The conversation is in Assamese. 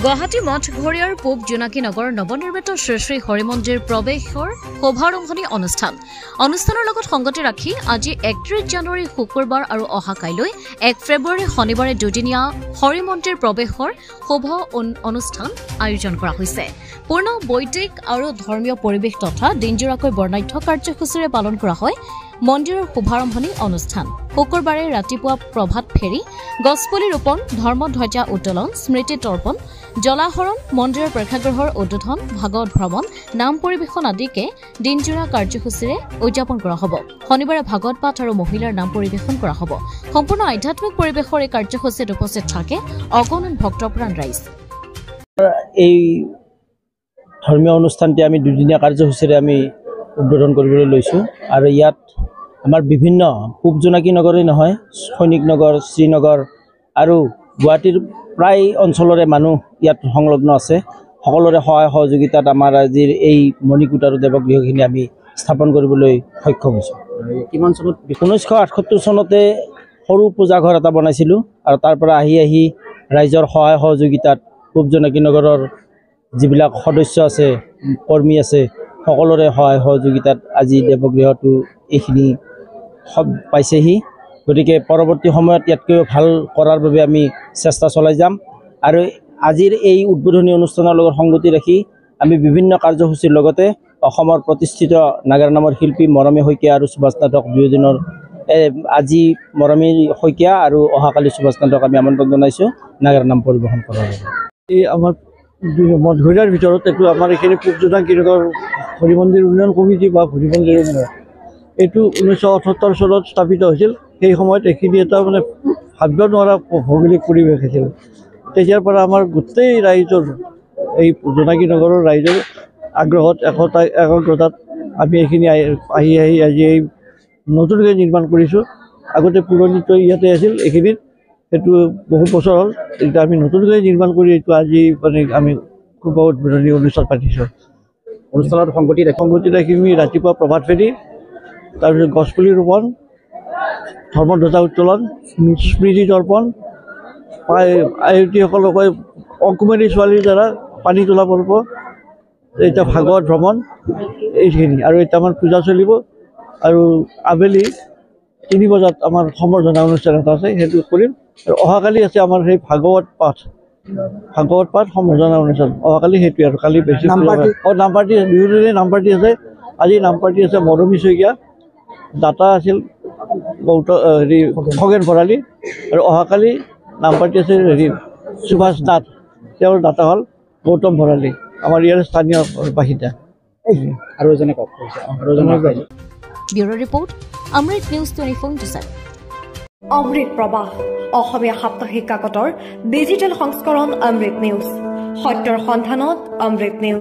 গুৱাহাটী মঠ ঘৰীয়াৰ পূব জোনাকী নগৰ নৱনিৰ্মিত শ্ৰী শ্ৰী হৰি মন্দিৰ প্ৰৱেশৰ শোভাৰম্ভণি অনুষ্ঠানৰ লগত সংগতি ৰাখি আজি 31 জানুৱাৰী শুকুৰবাৰ আৰু অহা কাইলৈ 1 ফেব্ৰুৱাৰী শনিবাৰে দুদিনীয়া হৰি মন্দিৰ প্ৰৱেশৰ শোভা অনুষ্ঠান আয়োজন কৰা হৈছে। পূৰ্ণ বৈদিক আৰু ধৰ্মীয় পৰিৱেশ তথা দিনজোৰাকৈ বৰ্ণাঢ্য কাৰ্যসূচীৰে পালন কৰা হয় মন্দিৰৰ শুভাৰম্ভণি অনুষ্ঠান। শুকুৰবাৰে ৰাতিপুৱা প্ৰভাত ফেৰী, গছপুলি ৰোপণ, ধৰ্মধ্বজা উত্তোলন, স্মৃতি তৰ্পণ, জলাহৰণ, মন্দিৰৰ প্ৰেক্ষাগৃহৰ উদ্বোধন, ভাগৱত ভ্ৰমণ, নাম পৰিৱেশন আদিকে দিনজোৰা কাৰ্যসূচীৰে উদযাপন কৰা হ'ব। শনিবাৰে ভাগৱত পাঠ আৰু মহিলাৰ নাম পৰিৱেশন কৰা হ'ব। সম্পূৰ্ণ আধ্যাত্মিক পৰিৱেশৰ এই কাৰ্যসূচীত উপস্থিত থাকে অগণন ভক্তপ্ৰাণ ৰাইজ। এই ধৰ্মীয় অনুষ্ঠানটি আমি দুদিনীয়া কাৰ্যসূচীৰে আমি উদ্বোধন কৰিবলৈ লৈছোঁ আৰু ইয়াত আমাৰ বিভিন্ন পূব জোনাকী নগৰেই নহয়, সৈনিক নগৰ, শ্ৰীনগৰ আৰু গুৱাহাটীৰ প্ৰায় অঞ্চলৰে মানুহ ইয়াত সংলগ্ন আছে। সকলোৰে সহায় সহযোগিতাত আমাৰ আজিৰ এই মণিকূট আৰু দেৱগৃহখিনি আমি স্থাপন কৰিবলৈ সক্ষম হৈছোঁ। কিমান চনত? 1978 চনতে সৰু পূজাঘৰ এটা বনাইছিলোঁ আৰু তাৰ পৰা আহি ৰাইজৰ সহায় সহযোগিতাত পূব জোনাকী নগৰৰ যিবিলাক সদস্য আছে, কৰ্মী আছে, সকলোৰে সহায় সহযোগিতাত আজি দেৱগৃহটো এইখিনি পাইছেহি। গতিকে পৰৱৰ্তী সময়ত ইয়াতকৈও ভাল কৰাৰ বাবে আমি চেষ্টা চলাই যাম আৰু আজিৰ এই উদ্বোধনী অনুষ্ঠানৰ লগত সংগতি ৰাখি আমি বিভিন্ন কাৰ্যসূচীৰ লগতে অসমৰ প্ৰতিষ্ঠিত নাগাৰা নামৰ শিল্পী মৰমী শইকীয়া আৰু সুভাষ নাথক দুয়োজনৰ আজি মৰমী শইকীয়া আৰু অহাকালি সুভাষ নাথক আমি আমন্ত্ৰণ জনাইছোঁ নাগাৰা নাম পৰিৱেশন কৰাৰ বাবে। এই আমাৰ মঠঘৰীয়াৰ ভিতৰত এইটো আমাৰ এইখিনি পূব জোনাকী নগৰ হৰি মন্দিৰ উন্নয়ন কমিটি বা হৰি মন্দিৰ এইটো 1978 চনত স্থাপিত হৈছিল। সেই সময়ত এইখিনি এটা মানে ভাবিব নোৱাৰা ভৌগোলিক পৰিৱেশ আছিল। তেতিয়াৰ পৰা আমাৰ গোটেই ৰাইজৰ এই জোনাকী নগৰৰ ৰাইজৰ আগ্ৰহত একাগ্ৰতাত আমি এইখিনি আহি আজি এই নতুনকৈ নিৰ্মাণ কৰিছোঁ। আগতে পুৰণিটো ইয়াতে আছিল এইখিনিত, সেইটো বহু বছৰ হ'ল। এতিয়া আমি নতুনকৈ নিৰ্মাণ কৰি এইটো আজি মানে আমি খুব উদ্বোধনী অনুষ্ঠান পাতিছোঁ। অনুষ্ঠানত সংগতি ৰাখি আমি ৰাতিপুৱা প্ৰভাত ফেৰী, তাৰপিছত গছপুলি ৰোপণ, ধৰ্মধ্বজা উত্তোলন, স্মৃতি তৰ্পণ, আয়তীসকলক অকুমেৰী ছোৱালীৰ দ্বাৰা পানী তোলা পৰ্ব, এতিয়া ভাগৱত ভ্ৰমণ এইখিনি আৰু এতিয়া আমাৰ পূজা চলিব আৰু আবেলি 3 বজাত আমাৰ সম্বৰ্ধনা অনুষ্ঠান এটা আছে, সেইটো কৰিম। আৰু অহাকালি আছে আমাৰ সেই ভাগৱত পাঠ সম্বৰ্ধনা অনুষ্ঠান অহাকালি, সেইটোৱে আৰু কালি বেছি নাম পাৰ্টি দুয়োজনে নাম পাৰ্টি আছে। আজি নাম পাৰ্টি আছে মৰমী শইকীয়া, দাতা আছিল খগেন ভৰালী, আৰু অহাকালি নাম পাৰ্টি আছে সুভাষ নাথ, তেওঁৰ দাতা হ'ল গৌতম ভৰালী, আমাৰ ইয়াৰ স্থানীয় বাসিন্দা। আৰু এজনে কওক। ব্যুৰ' ৰিপৰ্ট, অমৃত নিউজ 24/7। অমৃত প্ৰবাহ অসমীয়া সাপ্তাহিক কাকতৰ ডিজিটেল সংস্কৰণ অমৃত নিউজ, সত্যৰ সন্ধানত অমৃত নিউজ।